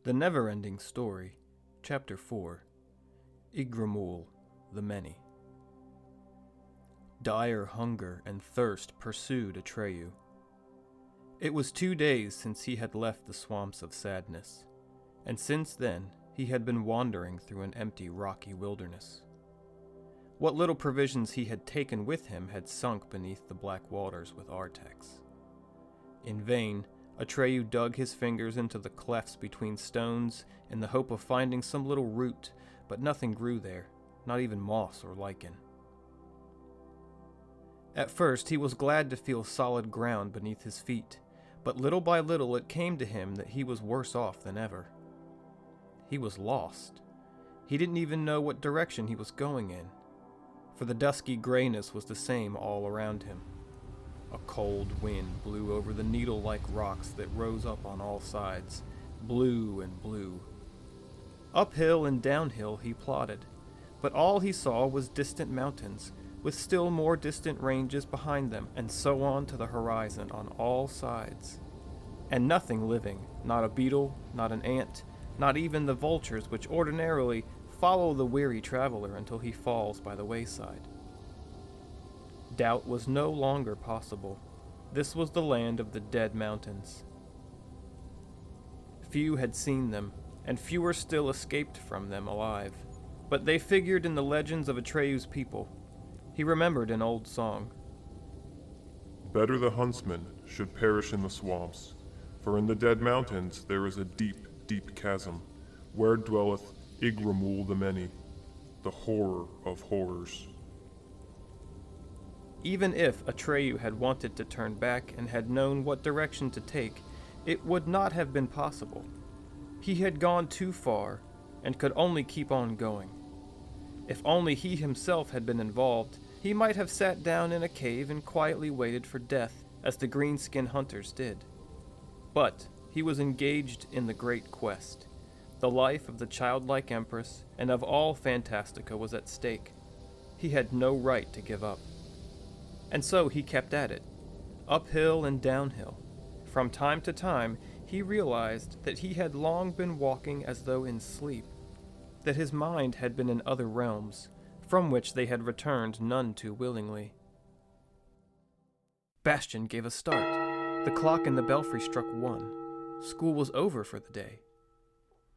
The Neverending Story, Chapter 4, Ygramul, the Many. Dire hunger and thirst pursued Atreyu. It was 2 days since he had left the swamps of sadness, and since then he had been wandering through an empty rocky wilderness. What little provisions he had taken with him had sunk beneath the black waters with Artax. In vain, Atreyu dug his fingers into the clefts between stones in the hope of finding some little root, but nothing grew there, not even moss or lichen. At first he was glad to feel solid ground beneath his feet, but little by little it came to him that he was worse off than ever. He was lost. He didn't even know what direction he was going in, for the dusky grayness was the same all around him. A cold wind blew over the needle-like rocks that rose up on all sides, blew and blew. Uphill and downhill he plodded, but all he saw was distant mountains, with still more distant ranges behind them, and so on to the horizon on all sides. And nothing living, not a beetle, not an ant, not even the vultures which ordinarily follow the weary traveler until he falls by the wayside. Doubt was no longer possible. This was the land of the dead mountains. Few had seen them, and fewer still escaped from them alive, but they figured in the legends of Atreyu's people. He remembered an old song. Better the huntsman should perish in the swamps, for in the dead mountains there is a deep, deep chasm, where dwelleth Ygramul the Many, the horror of horrors. Even if Atreyu had wanted to turn back and had known what direction to take, it would not have been possible. He had gone too far, and could only keep on going. If only he himself had been involved, he might have sat down in a cave and quietly waited for death, as the greenskin hunters did. But he was engaged in the great quest. The life of the childlike empress and of all Fantastica was at stake. He had no right to give up. And so he kept at it, uphill and downhill. From time to time, he realized that he had long been walking as though in sleep, that his mind had been in other realms, from which they had returned none too willingly. Bastian gave a start. The clock in the belfry struck 1. School was over for the day.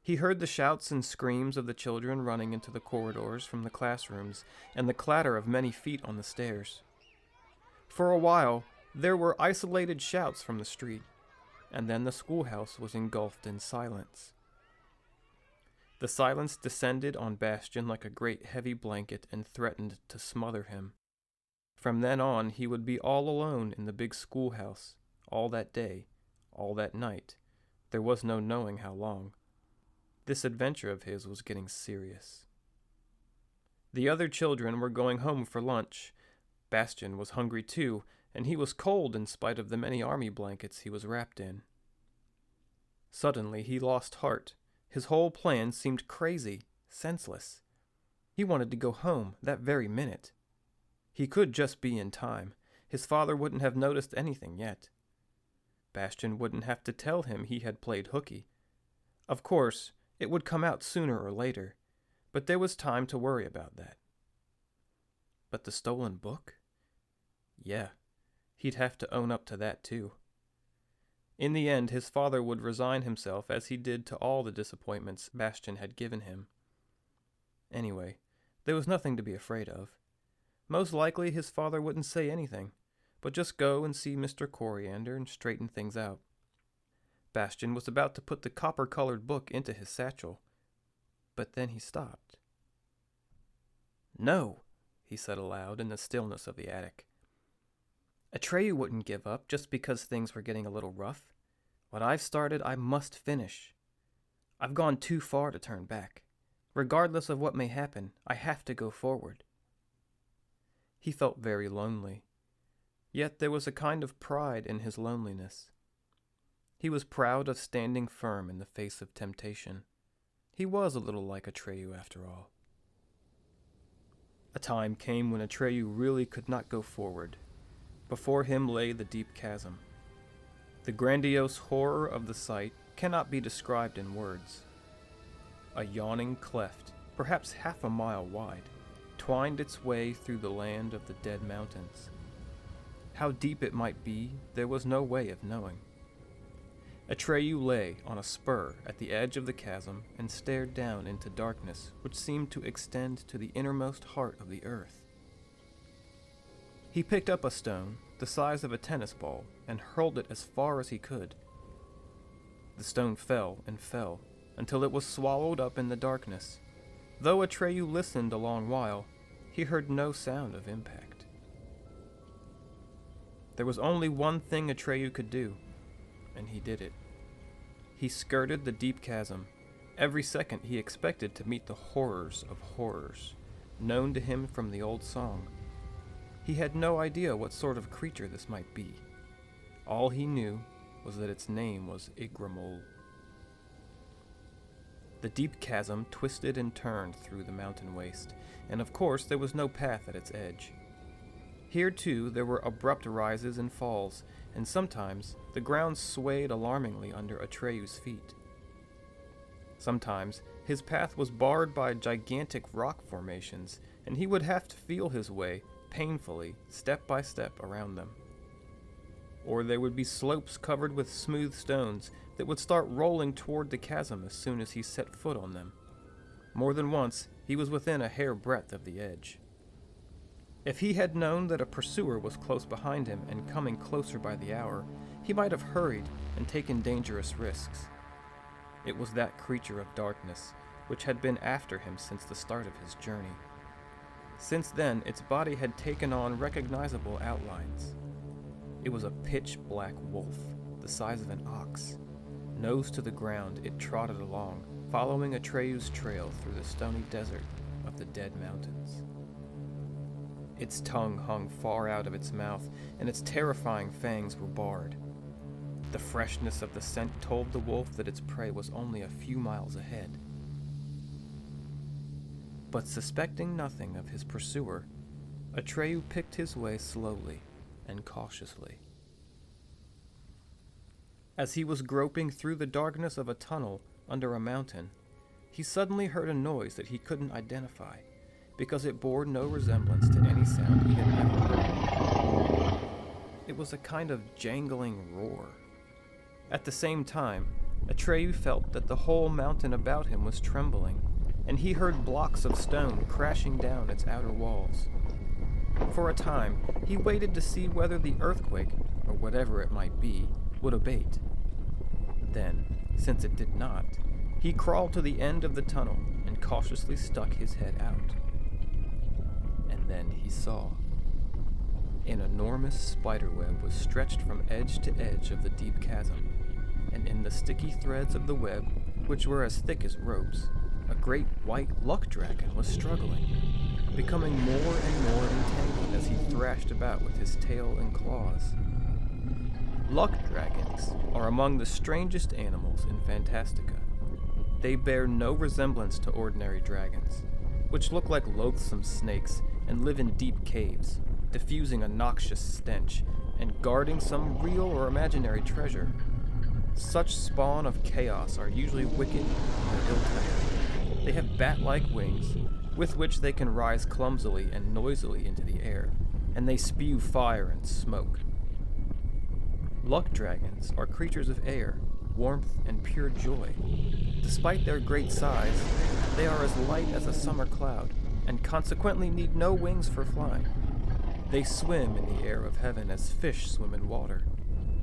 He heard the shouts and screams of the children running into the corridors from the classrooms, and the clatter of many feet on the stairs. For a while, there were isolated shouts from the street, and then the schoolhouse was engulfed in silence. The silence descended on Bastian like a great heavy blanket and threatened to smother him. From then on, he would be all alone in the big schoolhouse, all that day, all that night. There was no knowing how long. This adventure of his was getting serious. The other children were going home for lunch. Bastian was hungry too, and he was cold in spite of the many army blankets he was wrapped in. Suddenly he lost heart. His whole plan seemed crazy, senseless. He wanted to go home that very minute. He could just be in time. His father wouldn't have noticed anything yet. Bastian wouldn't have to tell him he had played hooky. Of course, it would come out sooner or later, but there was time to worry about that. But the stolen book? Yeah, he'd have to own up to that too. In the end, his father would resign himself as he did to all the disappointments Bastian had given him. Anyway, there was nothing to be afraid of. Most likely his father wouldn't say anything, but just go and see Mr. Coriander and straighten things out. Bastian was about to put the copper-colored book into his satchel, but then he stopped. "No," he said aloud in the stillness of the attic. "Atreyu wouldn't give up just because things were getting a little rough. What I've started, I must finish. I've gone too far to turn back. Regardless of what may happen, I have to go forward." He felt very lonely, yet there was a kind of pride in his loneliness. He was proud of standing firm in the face of temptation. He was a little like Atreyu after all. A time came when Atreyu really could not go forward. Before him lay the deep chasm. The grandiose horror of the sight cannot be described in words. A yawning cleft, perhaps half a mile wide, twined its way through the land of the dead mountains. How deep it might be, there was no way of knowing. Atreyu lay on a spur at the edge of the chasm and stared down into darkness which seemed to extend to the innermost heart of the earth. He picked up a stone, the size of a tennis ball, and hurled it as far as he could. The stone fell and fell, until it was swallowed up in the darkness. Though Atreyu listened a long while, he heard no sound of impact. There was only one thing Atreyu could do, and he did it. He skirted the deep chasm. Every second he expected to meet the horrors of horrors, known to him from the old song. He had no idea what sort of creature this might be. All he knew was that its name was Ygramul. The deep chasm twisted and turned through the mountain waste, and of course there was no path at its edge. Here too there were abrupt rises and falls, and sometimes the ground swayed alarmingly under Atreyu's feet. Sometimes his path was barred by gigantic rock formations, and he would have to feel his way painfully, step by step, around them. Or there would be slopes covered with smooth stones that would start rolling toward the chasm as soon as he set foot on them. More than once, he was within a hair breadth of the edge. If he had known that a pursuer was close behind him and coming closer by the hour, he might have hurried and taken dangerous risks. It was that creature of darkness which had been after him since the start of his journey. Since then, its body had taken on recognizable outlines. It was a pitch-black wolf, the size of an ox. Nose to the ground, it trotted along, following Atreyu's trail through the stony desert of the Dead Mountains. Its tongue hung far out of its mouth, and its terrifying fangs were barred. The freshness of the scent told the wolf that its prey was only a few miles ahead. But suspecting nothing of his pursuer, Atreyu picked his way slowly and cautiously. As he was groping through the darkness of a tunnel under a mountain, he suddenly heard a noise that he couldn't identify, because it bore no resemblance to any sound he had ever heard. It was a kind of jangling roar. At the same time, Atreyu felt that the whole mountain about him was trembling, and he heard blocks of stone crashing down its outer walls. For a time, he waited to see whether the earthquake, or whatever it might be, would abate. Then, since it did not, he crawled to the end of the tunnel and cautiously stuck his head out. And then he saw. An enormous spiderweb was stretched from edge to edge of the deep chasm, and in the sticky threads of the web, which were as thick as ropes, a great white luck dragon was struggling, becoming more and more entangled as he thrashed about with his tail and claws. Luck dragons are among the strangest animals in Fantastica. They bear no resemblance to ordinary dragons, which look like loathsome snakes and live in deep caves, diffusing a noxious stench and guarding some real or imaginary treasure. Such spawn of chaos are usually wicked and ill-tempered. They have bat-like wings, with which they can rise clumsily and noisily into the air, and they spew fire and smoke. Luck dragons are creatures of air, warmth, and pure joy. Despite their great size, they are as light as a summer cloud, and consequently need no wings for flying. They swim in the air of heaven as fish swim in water.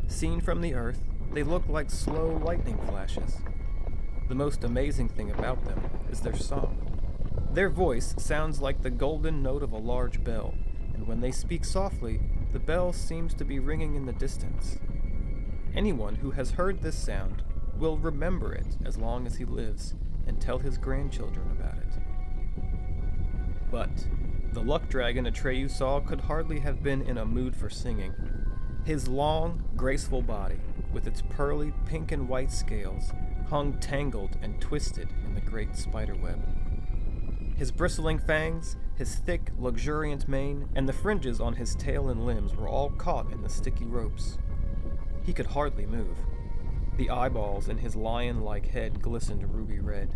Seen from the earth, they look like slow lightning flashes. The most amazing thing about them is their song. Their voice sounds like the golden note of a large bell, and when they speak softly, the bell seems to be ringing in the distance. Anyone who has heard this sound will remember it as long as he lives and tell his grandchildren about it. But the luck dragon Atreyu saw could hardly have been in a mood for singing. His long, graceful body, with its pearly pink and white scales, hung tangled and twisted in the great spiderweb. His bristling fangs, his thick, luxuriant mane, and the fringes on his tail and limbs were all caught in the sticky ropes. He could hardly move. The eyeballs in his lion-like head glistened ruby red.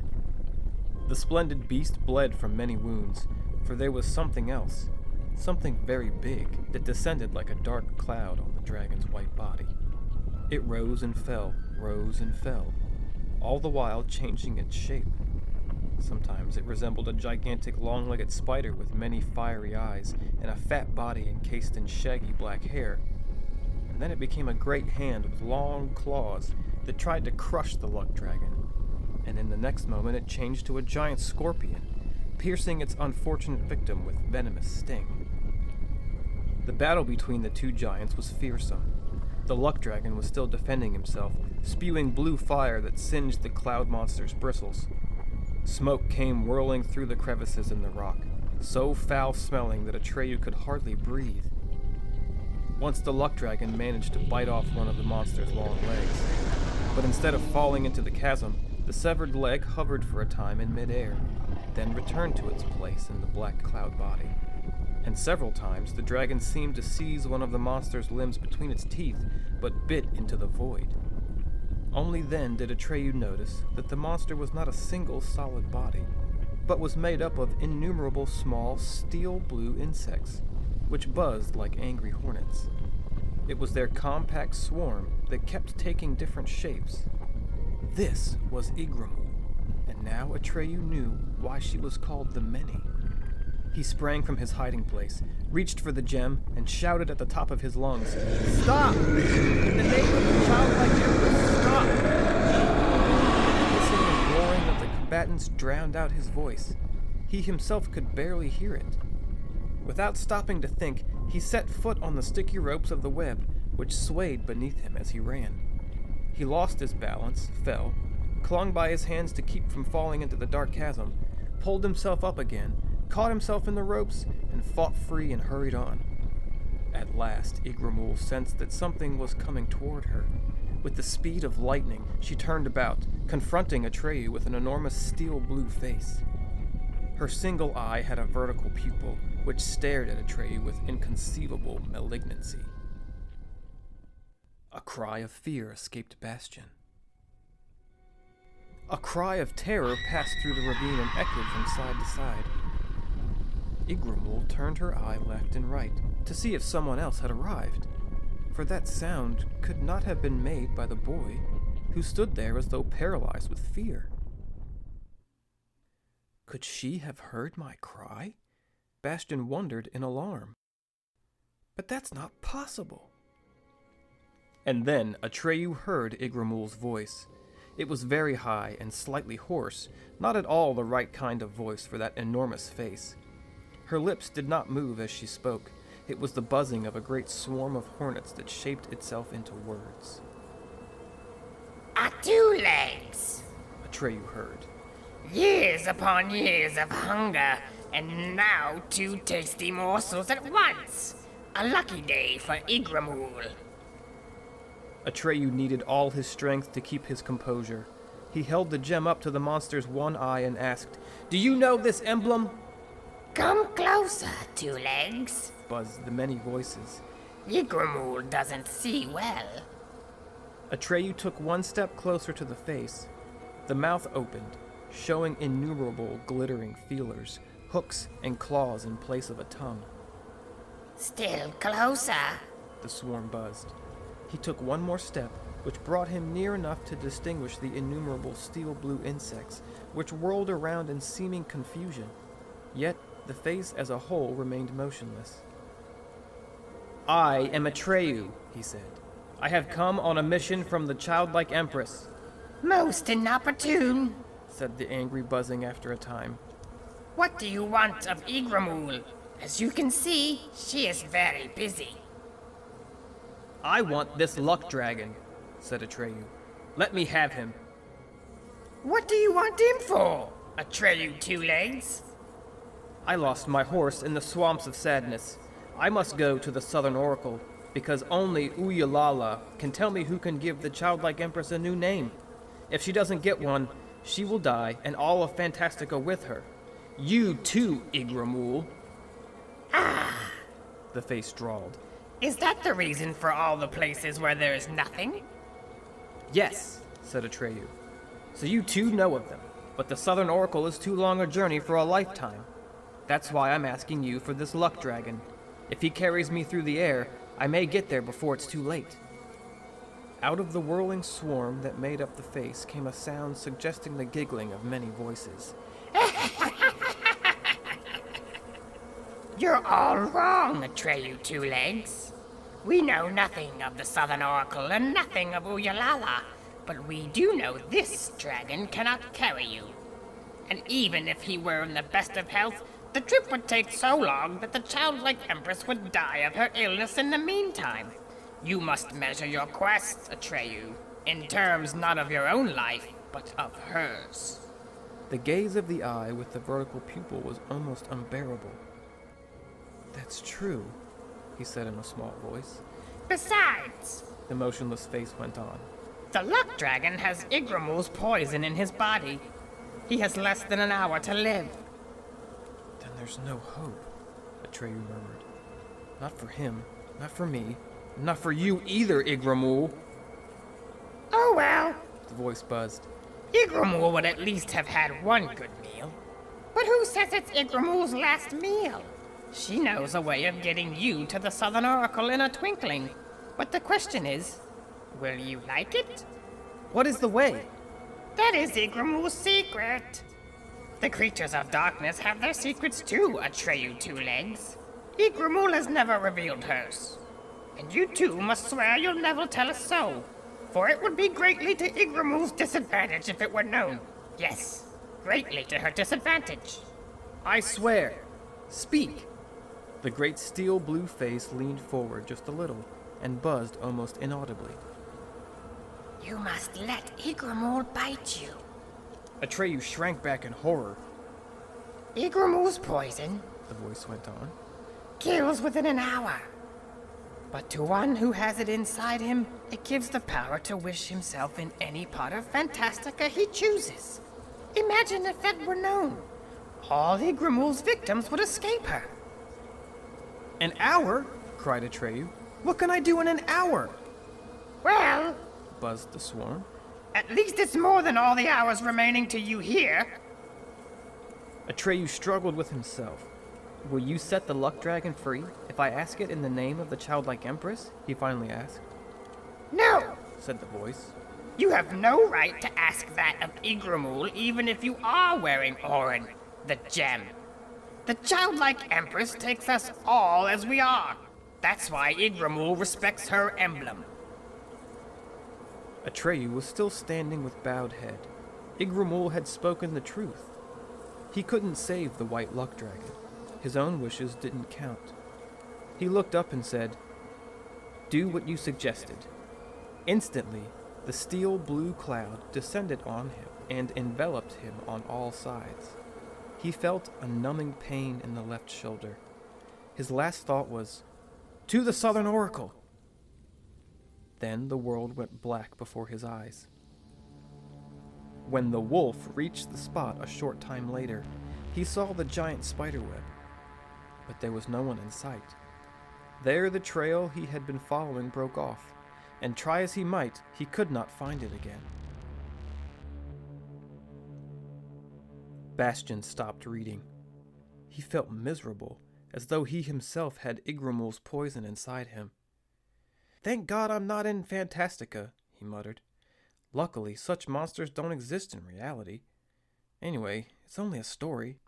The splendid beast bled from many wounds, for there was something else, something very big, that descended like a dark cloud on the dragon's white body. It rose and fell, all the while changing its shape. Sometimes it resembled a gigantic long-legged spider with many fiery eyes and a fat body encased in shaggy black hair. And then it became a great hand with long claws that tried to crush the luck dragon. And in the next moment it changed to a giant scorpion, piercing its unfortunate victim with venomous sting. The battle between the two giants was fearsome. The luck dragon was still defending himself, spewing blue fire that singed the cloud monster's bristles. Smoke came whirling through the crevices in the rock, so foul-smelling that Atreyu could hardly breathe. Once the luck dragon managed to bite off one of the monster's long legs, but instead of falling into the chasm, the severed leg hovered for a time in midair, then returned to its place in the black cloud body. And several times the dragon seemed to seize one of the monster's limbs between its teeth, but bit into the void. Only then did Atreyu notice that the monster was not a single solid body, but was made up of innumerable small steel-blue insects, which buzzed like angry hornets. It was their compact swarm that kept taking different shapes. This was Ygramul, and now Atreyu knew why she was called the Many. He sprang from his hiding place, reached for the gem, and shouted at the top of his lungs, "Stop! In the name of the childlike empress, stop!" The hissing and roaring of the combatants drowned out his voice. He himself could barely hear it. Without stopping to think, he set foot on the sticky ropes of the web, which swayed beneath him as he ran. He lost his balance, fell, clung by his hands to keep from falling into the dark chasm, pulled himself up again, caught himself in the ropes, and fought free and hurried on. At last, Ygramul sensed that something was coming toward her. With the speed of lightning, she turned about, confronting Atreyu with an enormous steel-blue face. Her single eye had a vertical pupil, which stared at Atreyu with inconceivable malignancy. A cry of fear escaped Bastian. A cry of terror passed through the ravine and echoed from side to side. Ygramul turned her eye left and right to see if someone else had arrived, for that sound could not have been made by the boy, who stood there as though paralyzed with fear. Could she have heard my cry? Bastian wondered in alarm. But that's not possible. And then Atreyu heard Ygramul's voice. It was very high and slightly hoarse, not at all the right kind of voice for that enormous face. Her lips did not move as she spoke. It was the buzzing of a great swarm of hornets that shaped itself into words. "Two legs," Atreyu heard. "Years upon years of hunger, and now 2 tasty morsels at once. A lucky day for Ygramul." Atreyu needed all his strength to keep his composure. He held the gem up to the monster's one eye and asked, "Do you know this emblem?" "Come closer, 2 legs," buzzed the many voices. "Ygramul doesn't see well." Atreyu took one step closer to the face. The mouth opened, showing innumerable glittering feelers, hooks and claws in place of a tongue. "Still closer," the swarm buzzed. He took one more step, which brought him near enough to distinguish the innumerable steel-blue insects, which whirled around in seeming confusion. Yet the face as a whole remained motionless. "I am Atreyu," he said. "I have come on a mission from the childlike empress," "Most inopportune," said the angry buzzing after a time. "What do you want of Ygramul? As you can see, she is very busy." "I want this luck dragon," said Atreyu. "Let me have him." "What do you want him for, Atreyu 2 legs?" "I lost my horse in the swamps of sadness. I must go to the Southern Oracle, because only Uyalala can tell me who can give the childlike empress a new name. If she doesn't get one, she will die, and all of Fantastica with her. You too, Ygramul." "Ah," the face drawled. "Is that the reason for all the places where there's nothing?" Yes, said Atreyu. So you too know of them, but the Southern Oracle is too long a journey for a lifetime. That's why I'm asking you for this luck dragon. If he carries me through the air, I may get there before it's too late. Out of the whirling swarm that made up the face came a sound suggesting the giggling of many voices. You're all wrong, Atreyu Two Legs. We know nothing of the Southern Oracle and nothing of Uyalala, but we do know this dragon cannot carry you. And even if he were in the best of health, the trip would take so long that the childlike Empress would die of her illness in the meantime. You must measure your quest, Atreyu, in terms not of your own life, but of hers. The gaze of the eye with the vertical pupil was almost unbearable. That's true, he said in a small voice. Besides, The motionless face went on. the luck dragon has Ygramul's poison in his body. He has less than an hour to live. Then there's no hope, Atreyu murmured. Not for him, not for me, not for you either, Ygramul. Oh well, The voice buzzed. Ygramul would at least have had one good meal. But who says it's Ygramul's last meal? She knows a way of getting you to the Southern Oracle in a twinkling. But the question is, will you like it? What is the way? That is Ygramul's secret. The creatures of darkness have their secrets too, Atreyu Two Legs. Ygramul has never revealed hers. And you too must swear you'll never tell us so, for it would be greatly to Ygramul's disadvantage if it were known. Yes, greatly to her disadvantage. I swear. Speak. The great steel blue face leaned forward just a little and buzzed almost inaudibly. You must let Ygramul bite you. Atreyu shrank back in horror. Ygramul's poison The voice went on. kills within an hour. But to one who has it inside him, it gives the power to wish himself in any part of Fantastica he chooses. Imagine if that were known. All Ygramul's victims would escape her. An hour? Cried Atreyu. What can I do in an hour? Well, Buzzed the swarm. at least it's more than all the hours remaining to you here. Atreyu struggled with himself. Will you set the luck dragon free if I ask it in the name of the childlike empress? He finally asked. No, Said the voice. you have no right to ask that of Ygramul even if you are wearing Orin, the gem. The childlike empress takes us all as we are. That's why Ygramul respects her emblem. Atreyu was still standing with bowed head. Ygramul had spoken the truth. He couldn't save the white luck dragon. His own wishes didn't count. He looked up and said, "Do what you suggested." Instantly, the steel blue cloud descended on him and enveloped him on all sides. He felt a numbing pain in the left shoulder. His last thought was, "To the Southern Oracle!" Then the world went black before his eyes. When the wolf reached the spot a short time later, he saw the giant spiderweb. But there was no one in sight. There the trail he had been following broke off, and try as he might, he could not find it again. Bastian stopped reading. He felt miserable, as though he himself had Ygramul's poison inside him. "Thank God I'm not in Fantastica," he muttered. "Luckily, such monsters don't exist in reality. Anyway, it's only a story."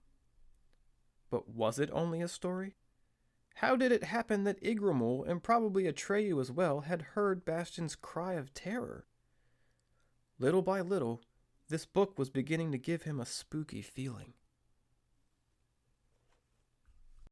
But was it only a story? How did it happen that Ygramul, and probably Atreyu as well, had heard Bastian's cry of terror? Little by little, this book was beginning to give him a spooky feeling.